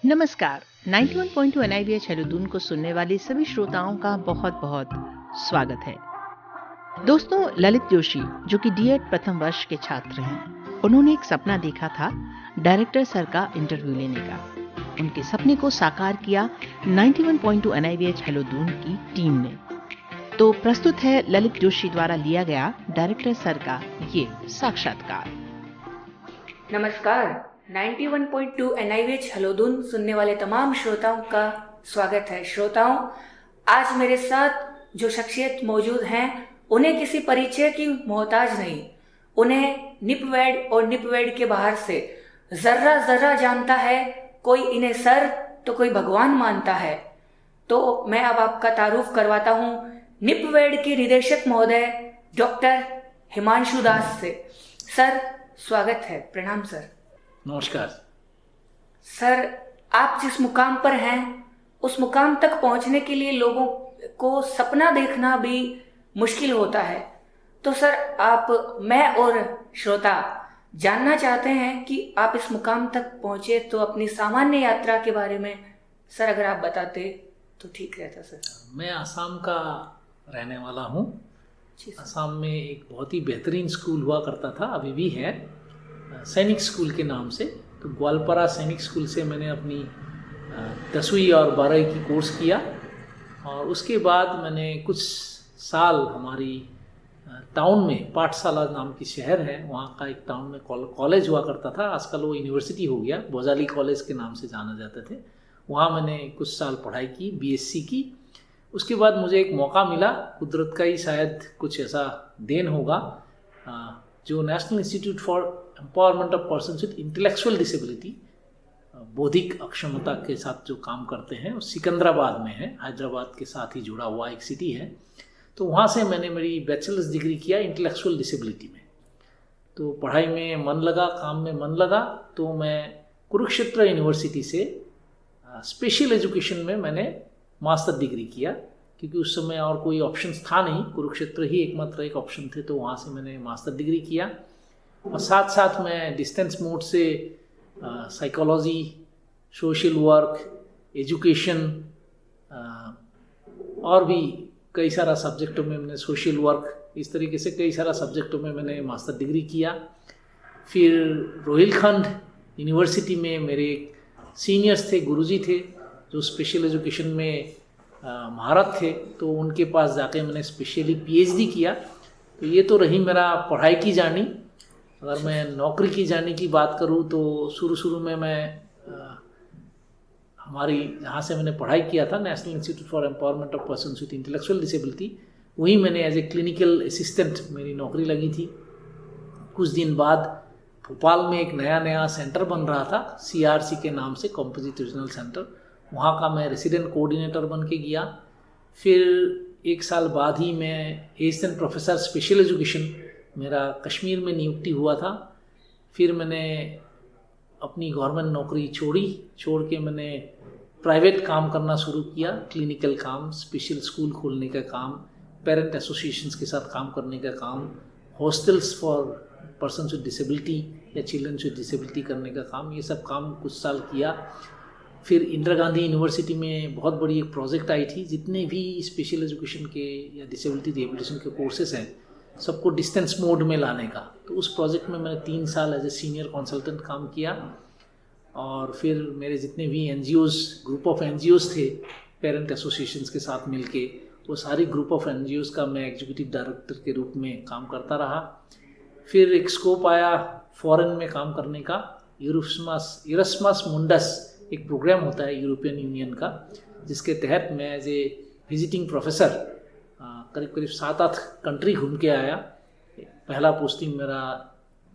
नमस्कार। 91.2 NIVH हेलोदून को सुनने वाले सभी श्रोताओं का बहुत बहुत स्वागत है। दोस्तों, ललित जोशी जो कि D.Ed प्रथम वर्ष के छात्र हैं, उन्होंने एक सपना देखा था डायरेक्टर सर का इंटरव्यू लेने का। उनके सपने को साकार किया 91.2 NIVH हेलोदून की टीम ने। तो प्रस्तुत है ललित जोशी द्वारा लिया गया डायरेक्टर सर का ये साक्षात्कार। नमस्कार। 91.2 NIVH हेलोदून सुनने वाले तमाम श्रोताओं का स्वागत है। श्रोताओं, आज मेरे साथ जो शख्सियत मौजूद हैं, उन्हें किसी परिचय की मोहताज नहीं। उन्हें निपवेड और निपवेड के बाहर से जर्रा जर्रा जानता है। कोई इन्हें सर तो कोई भगवान मानता है। तो मैं अब आपका तारुफ करवाता हूँ निपवेड के निदेशक महोदय डॉक्टर हिमांशु दास से। सर, स्वागत है। प्रणाम सर। नमस्कार सर, आप जिस मुकाम पर हैं उस मुकाम तक पहुंचने के लिए लोगों को सपना देखना भी मुश्किल होता है। तो सर, मैं और श्रोता जानना चाहते हैं कि आप इस मुकाम तक पहुंचे, तो अपनी सामान्य यात्रा के बारे में सर अगर आप बताते तो ठीक रहता। सर, मैं आसाम का रहने वाला हूँ। आसाम में एक बहुत ही बेहतरीन स्कूल हुआ करता था, अभी भी है, सैनिक स्कूल के नाम से। तो ग्वालपारा सैनिक स्कूल से मैंने अपनी 10वीं और 12वीं की कोर्स किया और उसके बाद मैंने कुछ साल हमारी टाउन में, पाठशाला नाम की शहर है, वहाँ का एक टाउन में कॉलेज हुआ करता था। आजकल वो यूनिवर्सिटी हो गया, बोजाली कॉलेज के नाम से जाना जाते थे। वहाँ मैंने कुछ साल पढ़ाई की, BSc की। उसके बाद मुझे एक मौका मिला, कुदरत का ही शायद कुछ ऐसा देन होगा, जो national institute for empowerment of persons with intellectual disability, बौद्धिक अक्षमता के साथ जो काम करते हैं, वो सिकंदराबाद में है, हैदराबाद के साथ ही जुड़ा हुआ एक सिटी है। तो वहाँ से मैंने मेरी बैचलर्स डिग्री किया इंटेलेक्चुअल डिसेबिलिटी में। तो पढ़ाई में मन लगा, काम में मन लगा, तो मैं कुरुक्षेत्र यूनिवर्सिटी से स्पेशल एजुकेशन में मैंने मास्टर डिग्री किया, क्योंकि उस समय और कोई ऑप्शंस था नहीं, कुरुक्षेत्र ही एकमात्र एक ऑप्शन थे। तो वहाँ से मैंने मास्टर डिग्री किया और साथ साथ मैं डिस्टेंस मोड से साइकोलॉजी, सोशल वर्क, एजुकेशन और भी कई सारा सब्जेक्टों में मैंने, सोशल वर्क, इस तरीके से कई सारा सब्जेक्टों में मैंने मास्टर डिग्री किया। फिर रोहिलखंड यूनिवर्सिटी में मेरे सीनियर्स थे, गुरुजी थे, जो स्पेशल एजुकेशन में महारत थे, तो उनके पास जाके मैंने स्पेशली PhD किया। तो ये तो रही मेरा पढ़ाई की जार्नी। अगर मैं नौकरी की जार्नी की बात करूँ तो शुरू में मैं हमारी जहाँ से मैंने पढ़ाई किया था, national institute for empowerment of persons with intellectual disability, वहीं मैंने एज ए क्लिनिकल असिस्टेंट मेरी नौकरी लगी थी। कुछ दिन बाद भोपाल में एक नया सेंटर बन रहा था, CRC के नाम से, कॉम्पोजिट रीजनल सेंटर। वहाँ का मैं रेसिडेंट कोऑर्डिनेटर बन के गया। फिर एक साल बाद ही मैं असिस्टेंट प्रोफेसर स्पेशल एजुकेशन, मेरा कश्मीर में नियुक्ति हुआ था। फिर मैंने अपनी गवर्नमेंट नौकरी छोड़ के मैंने प्राइवेट काम करना शुरू किया, क्लिनिकल काम, स्पेशल स्कूल खोलने का काम, पेरेंट एसोसिएशंस के साथ काम करने का काम, hostels for persons with disability या चिल्ड्रन विद डिसेबिलिटी करने का काम, ये सब काम कुछ साल किया। फिर इंदिरा गांधी यूनिवर्सिटी में बहुत बड़ी एक प्रोजेक्ट आई थी, जितने भी स्पेशल एजुकेशन के या डिसेबिलिटी रिहेबिलिटेशन के कोर्सेस हैं, सबको डिस्टेंस मोड में लाने का। तो उस प्रोजेक्ट में मैंने 3 साल एज ए सीनियर कंसल्टेंट काम किया। और फिर मेरे जितने भी NGOs, ग्रुप ऑफ NGOs थे, पेरेंट एसोसिएशंस के साथ मिलके, वो सारी ग्रुप ऑफ NGOs का मैं एग्जीक्यूटिव डायरेक्टर के रूप में काम करता रहा। फिर एक स्कोप आया फॉरेन में काम करने का। इरस्मस मुंडस एक प्रोग्राम होता है यूरोपियन यूनियन का, जिसके तहत मैं एज ए विजिटिंग प्रोफेसर करीब 7-8 कंट्री घूम के आया। पहला पोस्टिंग मेरा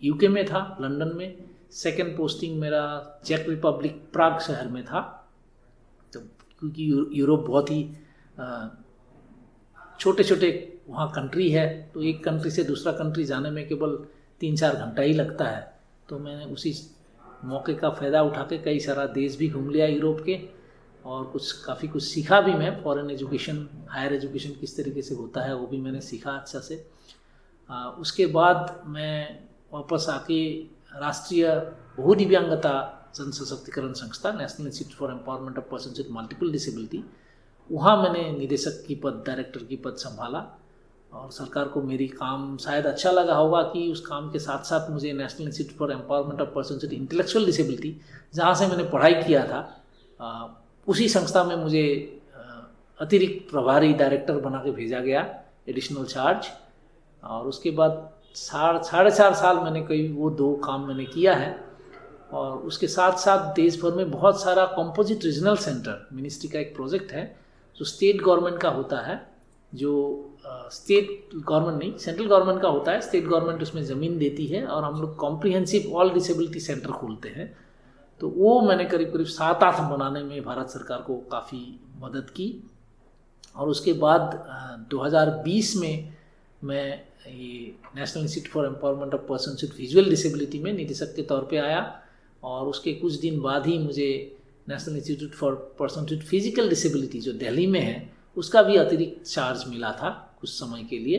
UK में था, लंदन में। सेकेंड पोस्टिंग मेरा चेक रिपब्लिक, प्राग शहर में था। तो क्योंकि यूरोप बहुत ही छोटे वहाँ कंट्री है, तो एक कंट्री से दूसरा कंट्री जाने में केवल 3-4 घंटा ही लगता है। तो मैंने उसी मौके का फ़ायदा उठा के कई सारा देश भी घूम लिया यूरोप के, और काफ़ी कुछ सीखा भी मैं। फॉरेन एजुकेशन, हायर एजुकेशन किस तरीके से होता है वो भी मैंने सीखा अच्छा से। उसके बाद मैं वापस आके राष्ट्रीय बहुदिव्यांगता जन सशक्तिकरण संस्था, national institute for empowerment of persons with multiple disability, वहाँ मैंने निदेशक की पद, डायरेक्टर की पद संभाला। और सरकार को मेरी काम शायद अच्छा लगा होगा कि उस काम के साथ साथ मुझे national institute for empowerment of persons with intellectual disability, जहाँ से मैंने पढ़ाई किया था, उसी संस्था में मुझे अतिरिक्त प्रभारी डायरेक्टर बना के भेजा गया, एडिशनल चार्ज। और उसके बाद 4.5 साल मैंने वो 2 काम मैंने किया है। और उसके साथ साथ देश भर में बहुत सारा कंपोजिट रीजनल सेंटर, मिनिस्ट्री का एक प्रोजेक्ट है जो स्टेट गवर्नमेंट का होता है, जो स्टेट गवर्नमेंट नहीं, सेंट्रल गवर्नमेंट का होता है। स्टेट गवर्नमेंट उसमें ज़मीन देती है और हम लोग कॉम्प्रिहेंसिव ऑल डिसेबिलिटी सेंटर खोलते हैं। तो वो मैंने करीब 7-8 बनाने में भारत सरकार को काफ़ी मदद की। और उसके बाद 2020 में मैं ये national institute for empowerment of persons with visual disability में निदेशक के तौर पे आया। और उसके कुछ दिन बाद ही मुझे national institute for persons with physical disability जो दिल्ली में है, उसका भी अतिरिक्त चार्ज मिला था कुछ समय के लिए।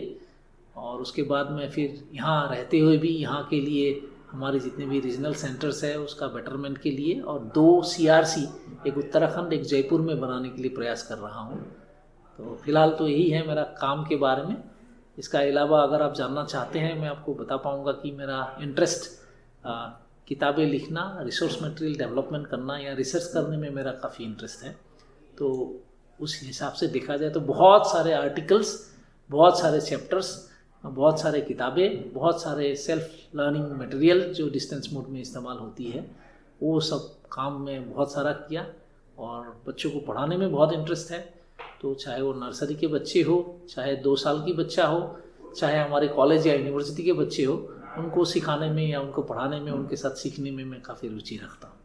और उसके बाद मैं फिर यहाँ रहते हुए भी यहाँ के लिए हमारे जितने भी रीजनल सेंटर्स है उसका बेटरमेंट के लिए और 2 CRC, एक उत्तराखंड एक जयपुर में बनाने के लिए प्रयास कर रहा हूँ। तो फिलहाल तो यही है मेरा काम के बारे में। इसका अलावा अगर आप जानना चाहते हैं, मैं आपको बता पाऊँगा कि मेरा इंटरेस्ट किताबें लिखना, रिसोर्स मटेरियल डेवलपमेंट करना या रिसर्च करने में मेरा काफ़ी इंटरेस्ट है। तो उस हिसाब से देखा जाए तो बहुत सारे आर्टिकल्स, बहुत सारे चैप्टर्स, बहुत सारे किताबें, बहुत सारे सेल्फ लर्निंग मटेरियल जो डिस्टेंस मोड में इस्तेमाल होती है, वो सब काम में बहुत सारा किया। और बच्चों को पढ़ाने में बहुत इंटरेस्ट है। तो चाहे वो नर्सरी के बच्चे हो, चाहे 2 साल की बच्चा हो, चाहे हमारे कॉलेज या यूनिवर्सिटी के बच्चे हो, उनको सिखाने में या उनको पढ़ाने में, उनके साथ सीखने में मैं काफ़ी रुचि रखता हूँ।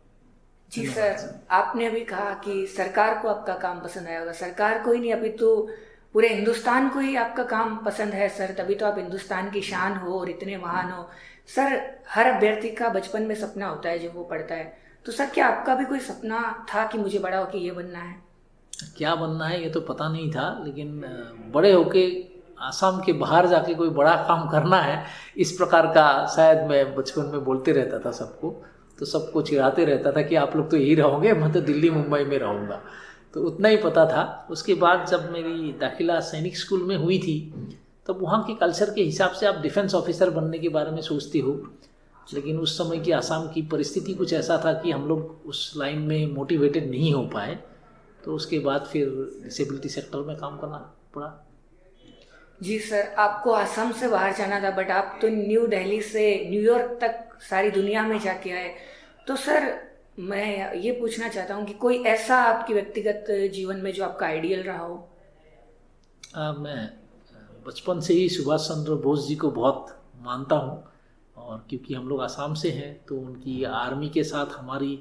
जी सर, आपने अभी कहा कि सरकार को आपका काम पसंद आया होगा। सरकार को ही नहीं, अभी तो पूरे हिंदुस्तान को ही आपका काम पसंद है सर, तभी तो आप हिंदुस्तान की शान हो और इतने महान हो। सर, हर अभ्यर्थी का बचपन में सपना होता है जब वो पढ़ता है। तो सर, क्या आपका भी कोई सपना था कि मुझे बड़ा होकर ये बनना है? क्या बनना है ये तो पता नहीं था, लेकिन बड़े होके आसाम के बाहर जाके कोई बड़ा काम करना है, इस प्रकार का शायद मैं बचपन में बोलते रहता था सबको। तो सबको चिढ़ाते रहता था कि आप लोग तो यही रहोगे, मैं तो दिल्ली मुंबई में रहूँगा। तो उतना ही पता था। उसके बाद जब मेरी दाखिला सैनिक स्कूल में हुई थी, तब वहाँ के कल्चर के हिसाब से आप डिफेंस ऑफिसर बनने के बारे में सोचते हो, लेकिन उस समय की आसाम की परिस्थिति कुछ ऐसा था कि हम लोग उस लाइन में मोटिवेटेड नहीं हो पाए। तो उसके बाद फिर डिसेबिलिटी सेक्टर में काम करना पड़ा। जी सर, आपको आसाम से बाहर जाना था, बट आप तो न्यू दिल्ली से न्यूयॉर्क तक सारी दुनिया में जाके आए। तो सर, मैं ये पूछना चाहता हूँ कि कोई ऐसा आपकी व्यक्तिगत जीवन में जो आपका आइडियल रहा हो? मैं बचपन से ही सुभाष चंद्र बोस जी को बहुत मानता हूँ। और क्योंकि हम लोग आसाम से हैं, तो उनकी आर्मी के साथ हमारी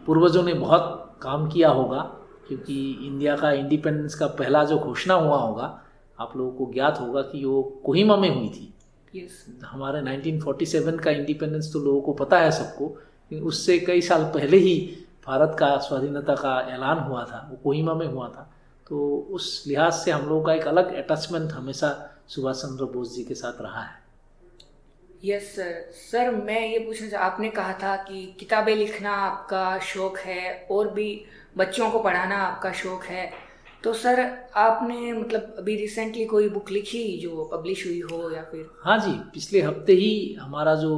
पूर्वजों ने बहुत काम किया होगा। क्योंकि इंडिया का इंडिपेंडेंस का पहला जो घोषणा हुआ होगा, आप लोगों को ज्ञात होगा कि वो कोहिमा में हुई थी। yes. हमारे 1947 का इंडिपेंडेंस तो लोगों को पता है सबको, लेकिन उससे कई साल पहले ही भारत का स्वाधीनता का ऐलान हुआ था, वो कोहिमा में हुआ था। तो उस लिहाज से हम लोगों का एक अलग अटैचमेंट हमेशा सुभाष चंद्र बोस जी के साथ रहा है। Yes sir. सर, मैं ये पूछना आपने कहा था कि किताबें लिखना आपका शौक है और भी बच्चों को पढ़ाना आपका शौक है। तो सर, आपने मतलब अभी रिसेंटली कोई बुक लिखी जो पब्लिश हुई हो या फिर? हाँ जी, पिछले हफ्ते ही हमारा जो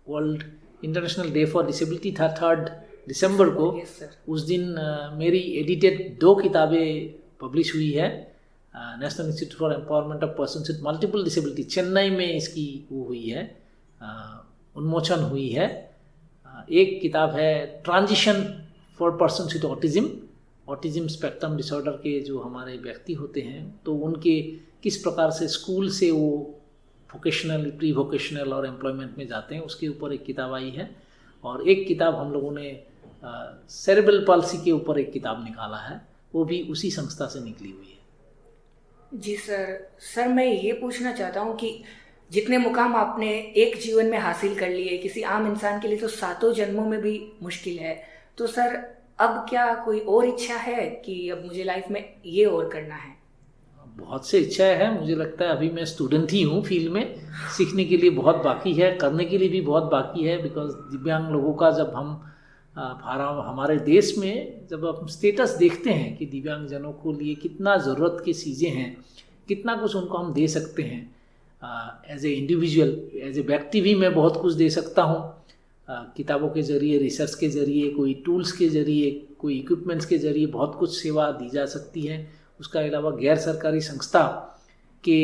world international day for disability था 3 दिसंबर को, उस दिन मेरी एडिटेड 2 किताबें पब्लिश हुई है। National institute for empowerment of persons with multiple disability, Chennai में इसकी वो हुई है, उन्मोचन हुई है। एक किताब है transition for persons with autism spectrum disorder के जो हमारे व्यक्ति होते हैं, तो उनके किस प्रकार से स्कूल से वो वोकेशनल, प्री वोकेशनल और एम्प्लॉयमेंट में जाते हैं, उसके ऊपर एक किताब आई है। और एक किताब हम लोगों ने सेरेब्रल पाल्सी के ऊपर एक किताब निकाला है, वो भी उसी संस्था से निकली हुई है। जी सर, मैं ये पूछना चाहता हूँ कि जितने मुकाम आपने एक जीवन में हासिल कर लिए, किसी आम इंसान के लिए तो 7 जन्मों में भी मुश्किल है। तो सर, अब क्या कोई और इच्छा है कि अब मुझे लाइफ में ये और करना है? बहुत से इच्छा है, मुझे लगता है अभी मैं स्टूडेंट ही हूँ फील्ड में, सीखने के लिए बहुत बाकी है, करने के लिए भी बहुत बाकी है। बिकॉज दिव्यांग लोगों का जब हम हमारे देश में जब हम स्टेटस देखते हैं कि दिव्यांगजनों को लिए कितना ज़रूरत की चीज़ें हैं, कितना कुछ उनको हम दे सकते हैं, as a individual, as a व्यक्ति भी मैं बहुत कुछ दे सकता हूँ, किताबों के ज़रिए, रिसर्च के ज़रिए, कोई टूल्स के ज़रिए, कोई इक्विपमेंट्स के ज़रिए बहुत कुछ सेवा दी जा सकती है। उसका अलावा गैर सरकारी संस्था के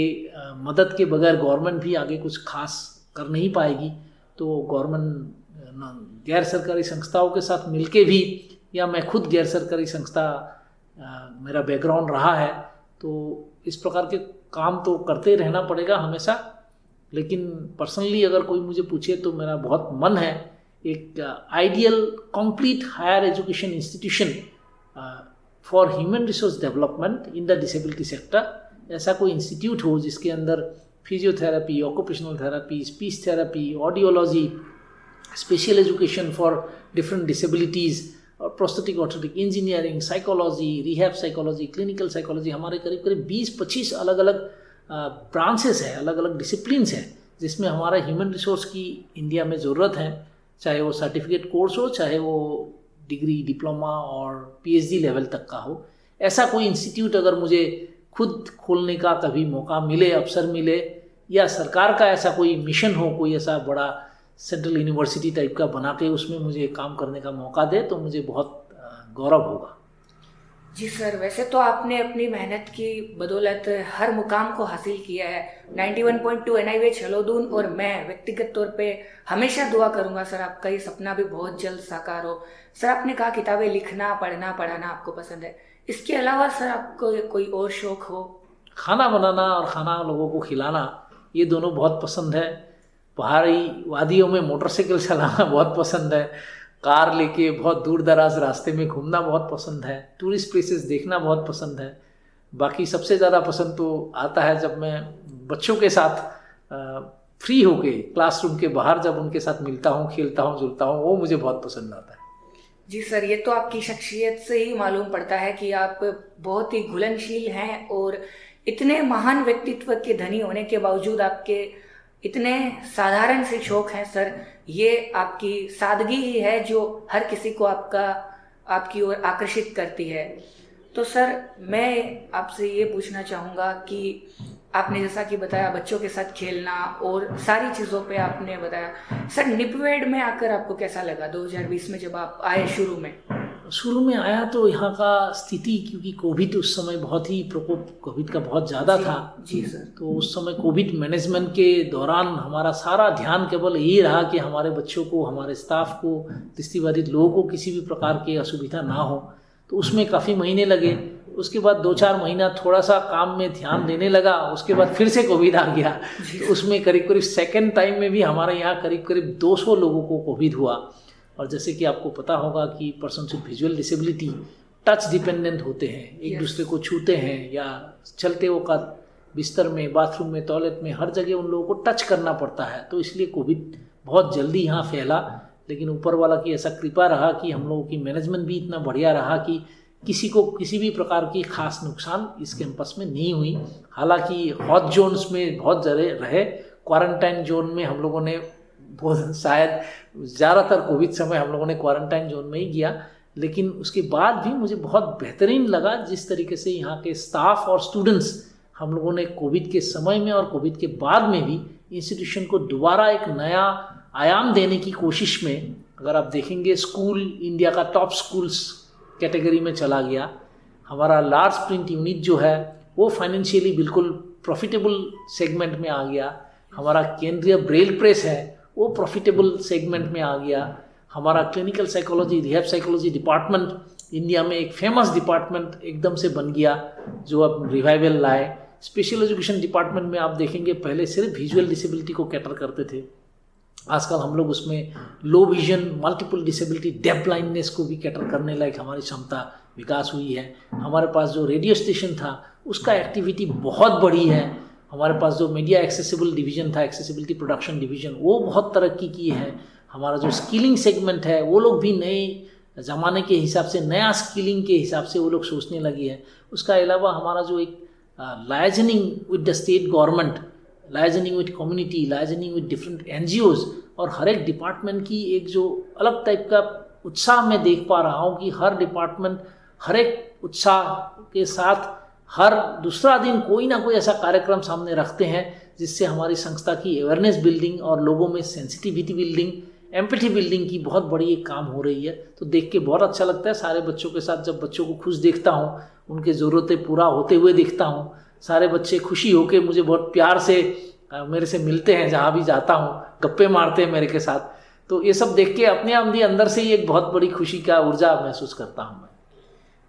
मदद के बगैर गवर्नमेंट भी आगे कुछ खास कर नहीं पाएगी। तो गवर्नमेंट गैर सरकारी संस्थाओं के साथ मिलके भी, या मैं खुद गैर सरकारी संस्था मेरा बैकग्राउंड रहा है, तो इस प्रकार के काम तो करते रहना पड़ेगा हमेशा। लेकिन पर्सनली अगर कोई मुझे पूछे तो मेरा बहुत मन है एक ideal complete higher education institution for human resource development in the disability sector. ऐसा कोई इंस्टीट्यूट हो जिसके अंदर physiotherapy, occupational therapy, speech therapy, audiology, special education for different disabilities और prosthetic orthotic engineering, psychology, rehab psychology, clinical psychology, हमारे करीब करीब 20-25 अलग अलग ब्रांचेस है, अलग अलग डिसिप्लिन्स हैं जिसमें हमारा ह्यूमन रिसोर्स की इंडिया में ज़रूरत है। चाहे वो सर्टिफिकेट कोर्स हो, चाहे वो डिग्री, डिप्लोमा और पीएचडी लेवल तक का हो। ऐसा कोई इंस्टीट्यूट अगर मुझे खुद खोलने का कभी मौका मिले, अवसर मिले, या सरकार का ऐसा कोई मिशन हो, कोई ऐसा बड़ा सेंट्रल यूनिवर्सिटी टाइप का बना के उसमें मुझे काम करने का मौका दे, तो मुझे बहुत गौरव होगा। जी सर, वैसे तो आपने अपनी मेहनत की बदौलत हर मुकाम को हासिल किया है। 91.2 NIVH हलोदून और मैं व्यक्तिगत तौर पे हमेशा दुआ करूंगा सर आपका ये सपना भी बहुत जल्द साकार हो। सर, आपने कहा किताबें लिखना, पढ़ना, पढ़ाना आपको पसंद है, इसके अलावा सर आपको कोई और शौक हो? खाना बनाना और खाना लोगों को खिलाना, ये दोनों बहुत पसंद है। पहाड़ी वादियों में मोटरसाइकिल चलाना बहुत पसंद है। कार लेके बहुत दूर दराज रास्ते में घूमना बहुत पसंद है। टूरिस्ट प्लेसेस देखना बहुत पसंद है। बाकी सबसे ज़्यादा पसंद तो आता है जब मैं बच्चों के साथ फ्री होके क्लासरूम के बाहर जब उनके साथ मिलता हूँ, खेलता हूँ, जुलता हूँ, वो मुझे बहुत पसंद आता है। जी सर, ये तो आपकी शख्सियत से ही मालूम पड़ता है कि आप बहुत ही घुलनशील हैं और इतने महान व्यक्तित्व के धनी होने के बावजूद आपके इतने साधारण से शौक हैं सर। ये आपकी सादगी ही है जो हर किसी को आपकी ओर आकर्षित करती है। तो सर, मैं आपसे ये पूछना चाहूँगा कि आपने जैसा कि बताया बच्चों के साथ खेलना और सारी चीज़ों पे आपने बताया, सर निपवेड में आकर आपको कैसा लगा 2020 में जब आप आए? शुरू में आया तो यहाँ का स्थिति, क्योंकि कोविड उस समय बहुत ही प्रकोप कोविड का बहुत ज़्यादा था। जी सर। तो उस समय कोविड मैनेजमेंट के दौरान हमारा सारा ध्यान केवल यही रहा कि हमारे बच्चों को, हमारे स्टाफ को, दृष्टिबाधित लोगों को किसी भी प्रकार की असुविधा ना हो। तो उसमें काफ़ी महीने लगे। उसके बाद 2-4 महीना थोड़ा सा काम में ध्यान देने लगा। उसके बाद फिर से कोविड आ गया। तो उसमें करीब करीब सेकेंड टाइम में भी हमारे यहाँ करीब करीब 200 लोगों को कोविड हुआ। और जैसे कि आपको पता होगा कि person with visual disability touch dependent होते हैं, एक दूसरे को छूते हैं या चलते वक्त बिस्तर में, बाथरूम में, टॉयलेट में, हर जगह उन लोगों को टच करना पड़ता है। तो इसलिए कोविड बहुत जल्दी यहाँ फैला। लेकिन ऊपर वाला की ऐसा कृपा रहा कि हम लोगों की मैनेजमेंट भी इतना बढ़िया रहा कि किसी को किसी भी प्रकार की खास नुकसान इस कैंपस में नहीं हुई। हालांकि हॉट जोन्स में बहुत जगह रहे, क्वारंटाइन जोन में हम लोगों ने बहुत, शायद ज़्यादातर कोविड समय हम लोगों ने क्वारंटाइन जोन में ही किया। लेकिन उसके बाद भी मुझे बहुत बेहतरीन लगा जिस तरीके से यहाँ के स्टाफ और स्टूडेंट्स हम लोगों ने कोविड के समय में और कोविड के बाद में भी इंस्टीट्यूशन को दोबारा एक नया आयाम देने की कोशिश में, अगर आप देखेंगे स्कूल इंडिया का टॉप स्कूल्स कैटेगरी में चला गया। हमारा लार्ज प्रिंट यूनिट जो है वो फाइनेंशियली बिल्कुल प्रॉफिटेबल सेगमेंट में आ गया। हमारा केंद्रीय ब्रेल प्रेस है वो प्रॉफिटेबल सेगमेंट में आ गया। हमारा clinical psychology, rehab psychology department India में एक फेमस डिपार्टमेंट एकदम से बन गया जो अब रिवाइवल लाए। स्पेशल एजुकेशन डिपार्टमेंट में आप देखेंगे पहले सिर्फ विजुअल डिसेबिलिटी को कैटर करते थे, आजकल हम लोग उसमें low vision, multiple disability, deaf blindness को भी कैटर करने लायक हमारी क्षमता विकास हुई है। हमारे पास जो रेडियो स्टेशन था उसका एक्टिविटी बहुत बढ़ी है। हमारे पास जो मीडिया एक्सेसिबल डिवीज़न था, एक्सेसिबिलिटी प्रोडक्शन डिवीज़न, वो बहुत तरक्की की है। हमारा जो स्किलिंग सेगमेंट है वो लोग भी नए ज़माने के हिसाब से, नया स्किलिंग के हिसाब से वो लोग सोचने लगी है। उसका अलावा हमारा जो एक liaisoning with the state government, liaisoning with community, liaisoning with different NGOs, और हर एक डिपार्टमेंट की एक जो अलग टाइप का उत्साह मैं देख पा रहा हूँ कि हर डिपार्टमेंट हर एक उत्साह के साथ हर दूसरा दिन कोई ना कोई ऐसा कार्यक्रम सामने रखते हैं जिससे हमारी संस्था की अवेयरनेस बिल्डिंग और लोगों में सेंसिटिविटी बिल्डिंग, एम्पैथी बिल्डिंग की बहुत बड़ी एक काम हो रही है। तो देख के बहुत अच्छा लगता है। सारे बच्चों के साथ जब बच्चों को खुश देखता हूँ, उनके ज़रूरतें पूरा होते हुए देखता हूँ, सारे बच्चे खुशी होकर मुझे बहुत प्यार से मेरे से मिलते हैं, जहाँ भी जाता हूँ गप्पे मारते हैं मेरे के साथ, तो ये सब देख के अपने आप अंदर से ही एक बहुत बड़ी खुशी का ऊर्जा महसूस करता हूँ मैं।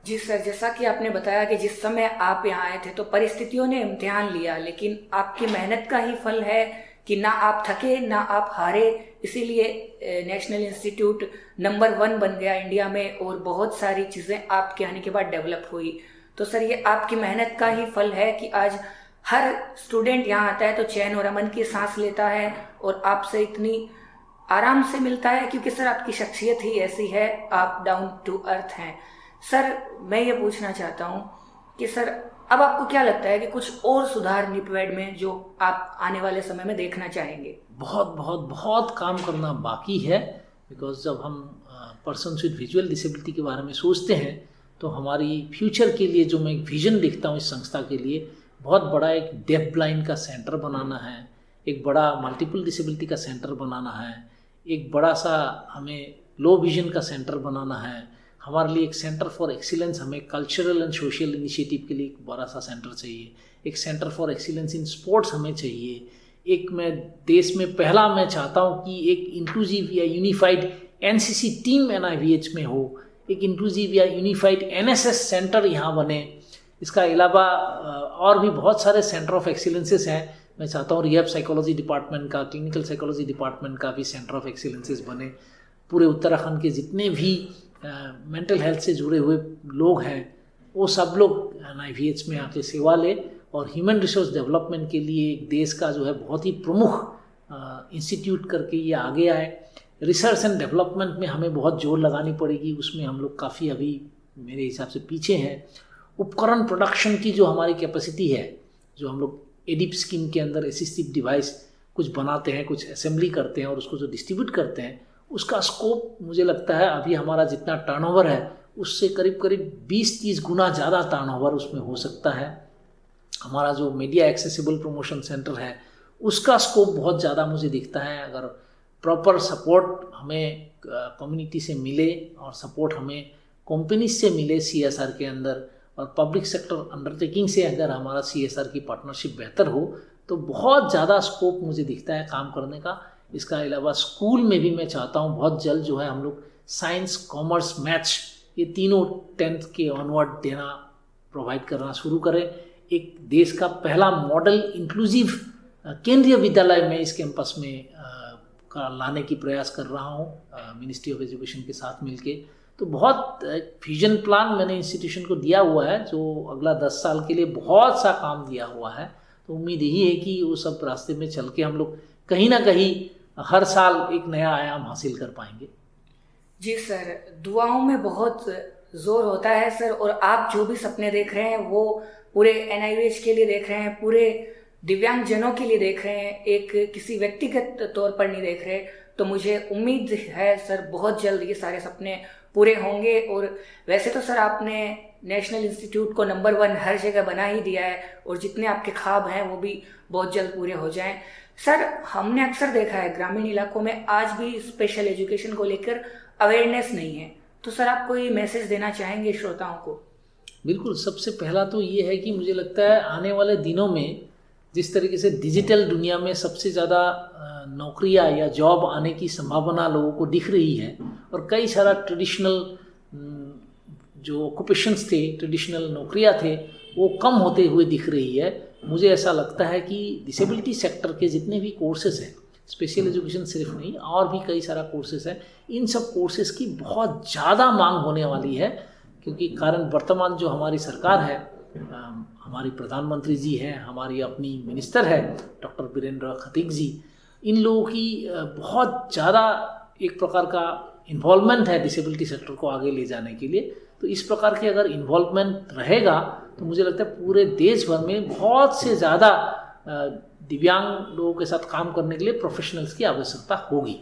जी सर, जैसा कि आपने बताया कि जिस समय आप यहाँ आए थे तो परिस्थितियों ने इम्तिहान लिया, लेकिन आपकी मेहनत का ही फल है कि ना आप थके ना आप हारे, इसीलिए नेशनल इंस्टीट्यूट नंबर 1 बन गया इंडिया में और बहुत सारी चीज़ें आपके आने के बाद डेवलप हुई। तो सर ये आपकी मेहनत का ही फल है कि आज हर स्टूडेंट यहाँ आता है तो चैन और अमन की सांस लेता है और आपसे इतनी आराम से मिलता है, क्योंकि सर आपकी शख्सियत ही ऐसी है, आप डाउन टू अर्थ हैं। सर मैं ये पूछना चाहता हूँ कि सर अब आपको क्या लगता है कि कुछ और सुधार निपवेड में जो आप आने वाले समय में देखना चाहेंगे? बहुत बहुत बहुत काम करना बाकी है, बिकॉज जब हम पर्सन्स विद विजुअल डिसेबिलिटी के बारे में सोचते हैं तो हमारी फ्यूचर के लिए जो मैं एक विजन देखता हूँ इस संस्था के लिए, बहुत बड़ा एक डेफ ब्लाइंड का सेंटर बनाना है, एक बड़ा मल्टीपल डिसेबिलिटी का सेंटर बनाना है, एक बड़ा सा हमें लो विजन का सेंटर बनाना है। हमारे लिए एक सेंटर फॉर एक्सीलेंस, हमें कल्चरल एंड सोशल इनिशिएटिव के लिए एक बड़ा सा सेंटर चाहिए, एक centre for excellence in sports हमें चाहिए, एक मैं देश में पहला मैं चाहता हूँ कि एक इंक्लूसिव या यूनिफाइड NCC टीम NIVH में हो, एक इंक्लूसिव या यूनिफाइड NSS सेंटर यहाँ बने। इसका अलावा और भी बहुत सारे सेंटर ऑफ एक्सीलेंसेस हैं। मैं चाहता हूँ रिहैब साइकोलॉजी डिपार्टमेंट का, क्लिनिकल साइकोलॉजी डिपार्टमेंट का भी सेंटर ऑफ एक्सीलेंसेस बने। पूरे उत्तराखंड के जितने भी मेंटल हेल्थ से जुड़े हुए लोग हैं वो सब लोग NIVH में आके सेवा ले और ह्यूमन रिसोर्स डेवलपमेंट के लिए एक देश का जो है बहुत ही प्रमुख इंस्टीट्यूट करके ये आगे आए। रिसर्च एंड डेवलपमेंट में हमें बहुत जोर लगानी पड़ेगी, उसमें हम लोग काफ़ी अभी मेरे हिसाब से पीछे हैं। उपकरण प्रोडक्शन की जो हमारी कैपेसिटी है, जो हम लोग एडिप स्कीम के अंदर असिस्टिव डिवाइस कुछ बनाते हैं, कुछ असेंबली करते हैं और उसको जो डिस्ट्रीब्यूट करते हैं, उसका स्कोप मुझे लगता है अभी हमारा जितना टर्नओवर है उससे करीब करीब 20-30 गुना ज़्यादा टर्नओवर उसमें हो सकता है। हमारा जो मीडिया एक्सेसिबल प्रमोशन सेंटर है उसका स्कोप बहुत ज़्यादा मुझे दिखता है। अगर प्रॉपर सपोर्ट हमें कम्युनिटी से मिले और सपोर्ट हमें कंपनीज से मिले CSR के अंदर, और पब्लिक सेक्टर अंडरटेकिंग से अगर हमारा CSR की पार्टनरशिप बेहतर हो तो बहुत ज़्यादा स्कोप मुझे दिखता है काम करने का। इसका अलावा स्कूल में भी मैं चाहता हूँ बहुत जल्द जो है हम लोग साइंस, कॉमर्स, मैथ्स ये तीनों 10th के ऑनवर्ड देना प्रोवाइड करना शुरू करें। एक देश का पहला मॉडल इंक्लूसिव केंद्रीय विद्यालय में इस कैंपस में लाने की प्रयास कर रहा हूँ मिनिस्ट्री ऑफ एजुकेशन के साथ मिलके। तो बहुत विजन प्लान मैंने इंस्टीट्यूशन को दिया हुआ है जो अगला 10 साल के लिए बहुत सा काम दिया हुआ है। तो उम्मीद यही है कि वो सब रास्ते में चल के हम लोग कहीं ना कहीं हर साल एक नया आयाम हासिल कर पाएंगे। जी सर, दुआओं में बहुत जोर होता है सर, और आप जो भी सपने देख रहे हैं वो पूरे NIVH के लिए देख रहे हैं, पूरे दिव्यांग जनों के लिए देख रहे हैं, एक किसी व्यक्तिगत तौर पर नहीं देख रहे। तो मुझे उम्मीद है सर बहुत जल्द ये सारे सपने पूरे होंगे। और वैसे तो सर आपने नेशनल इंस्टीट्यूट को नंबर 1 हर जगह बना ही दिया है और जितने आपके ख्वाब हैं वो भी बहुत जल्द पूरे हो जाएं। सर हमने अक्सर देखा है ग्रामीण इलाकों में आज भी स्पेशल एजुकेशन को लेकर अवेयरनेस नहीं है, तो सर आप कोई मैसेज देना चाहेंगे श्रोताओं को? बिल्कुल, सबसे पहला तो ये है कि मुझे लगता है आने वाले दिनों में जिस तरीके से डिजिटल दुनिया में सबसे ज़्यादा नौकरियां या जॉब आने की संभावना लोगों को दिख रही है और कई सारा ट्रेडिशनल जो ऑक्यूपेशंस थे, ट्रेडिशनल नौकरियां थे, वो कम होते हुए दिख रही है। मुझे ऐसा लगता है कि डिसेबिलिटी सेक्टर के जितने भी कोर्सेज हैं, स्पेशल एजुकेशन सिर्फ नहीं और भी कई सारा कोर्सेज हैं, इन सब कोर्सेज की बहुत ज़्यादा मांग होने वाली है। क्योंकि कारण वर्तमान जो हमारी सरकार है, हमारी प्रधानमंत्री जी हैं, हमारी अपनी मिनिस्टर है डॉक्टर बीरेंद्र खटीक जी, इन लोगों की बहुत ज़्यादा एक प्रकार का इन्वॉल्वमेंट है डिसेबिलिटी सेक्टर को आगे ले जाने के लिए। तो इस प्रकार के अगर इन्वॉल्वमेंट रहेगा तो मुझे लगता है पूरे देश भर में बहुत से ज़्यादा दिव्यांग लोगों के साथ काम करने के लिए प्रोफेशनल्स की आवश्यकता होगी।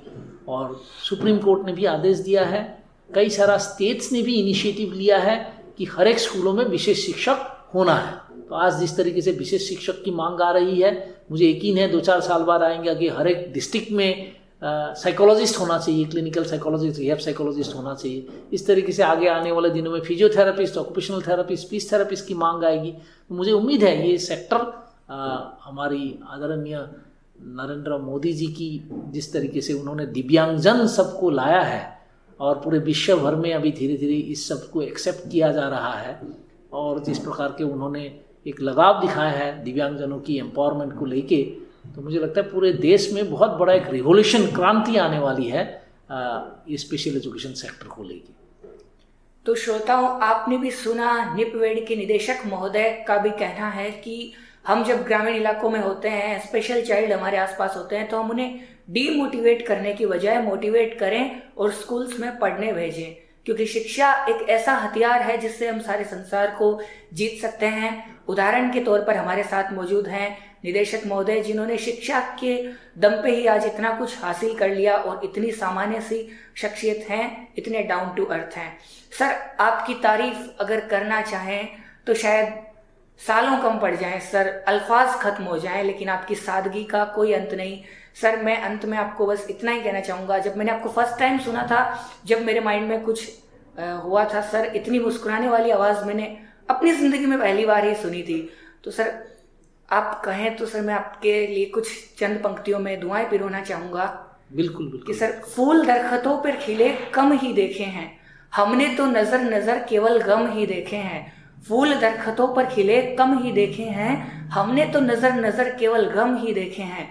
और सुप्रीम कोर्ट ने भी आदेश दिया है, कई सारा स्टेट्स ने भी इनिशिएटिव लिया है कि हर एक स्कूलों में विशेष शिक्षक होना है। तो आज जिस तरीके से विशेष शिक्षक की मांग आ रही है, मुझे यकीन है 2-4 साल बाद आएंगे कि हर एक डिस्ट्रिक्ट में साइकोलॉजिस्ट होना चाहिए, क्लिनिकल साइकोलॉजिस्ट, रिहैब साइकोलॉजिस्ट होना चाहिए। इस तरीके से आगे आने वाले दिनों में physiotherapist, occupational therapist, speech therapist की मांग आएगी। तो मुझे उम्मीद है ये सेक्टर हमारी आदरणीय नरेंद्र मोदी जी की जिस तरीके से उन्होंने दिव्यांगजन सबको लाया है और पूरे विश्व भर में अभी धीरे धीरे इस सब को एक्सेप्ट किया जा रहा है, और जिस प्रकार के उन्होंने एक लगाव दिखाया है दिव्यांगजनों की एम्पावरमेंट को लेके, तो मुझे लगता है पूरे देश में बहुत बड़ा एक रिवोल्यूशन, क्रांति आने वाली है ये स्पेशल एजुकेशन सेक्टर को लेके। तो श्रोताओं, आपने भी सुना निपवेड के निदेशक महोदय का भी कहना है कि हम जब ग्रामीण इलाकों में होते हैं, स्पेशल चाइल्ड हमारे आसपास होते हैं, तो हम उन्हें डीमोटिवेट करने की बजाय मोटिवेट करें और स्कूल्स में पढ़ने भेजें, क्योंकि शिक्षा एक ऐसा हथियार है जिससे हम सारे संसार को जीत सकते हैं। उदाहरण के तौर पर हमारे साथ मौजूद हैं निदेशक महोदय, जिन्होंने शिक्षा के दम पे ही आज इतना कुछ हासिल कर लिया और इतनी सामान्य सी शख्सियत हैं, इतने डाउन टू अर्थ हैं। सर, आपकी तारीफ अगर करना चाहें तो शायद सालों कम पड़ जाएं सर, अल्फाज खत्म हो जाएं, लेकिन आपकी सादगी का कोई अंत नहीं। सर, मैं अंत में आपको बस इतना ही कहना चाहूँगा, जब मैंने आपको फर्स्ट टाइम सुना था, जब मेरे माइंड में कुछ हुआ था सर, इतनी मुस्कुराने वाली आवाज़ मैंने अपनी ज़िंदगी में पहली बार ही सुनी थी। तो सर, आप कहें तो सर मैं आपके लिए कुछ चंद पंक्तियों में दुआएं पिरोना चाहूँगा। बिल्कुल बिल्कुल। कि सर, फूल दरख्तों पर खिले कम ही देखे हैं, हमने तो नज़र नज़र केवल गम ही देखे हैं। फूल दरख्तों पर खिले कम ही देखे हैं, हमने तो नज़र नज़र केवल गम ही देखे हैं।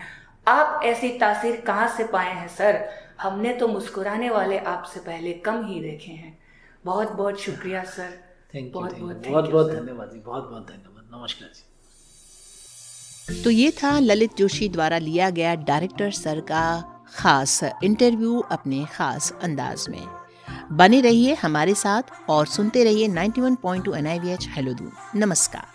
आप ऐसी तासीर कहाँ से पाए हैं सर, हमने तो मुस्कुराने वाले आपसे पहले कम ही देखे हैं। बहुत बहुत शुक्रिया सर। थैंक यू, बहुत बहुत धन्यवाद जी, बहुत बहुत धन्यवाद। नमस्कार जी। तो ये था ललित जोशी द्वारा लिया गया डायरेक्टर सर का खास इंटरव्यू अपने खास अंदाज में। बने रहिए हमारे साथ और सुनते रहिए 91.2 NIVH हेलो दून। नमस्कार।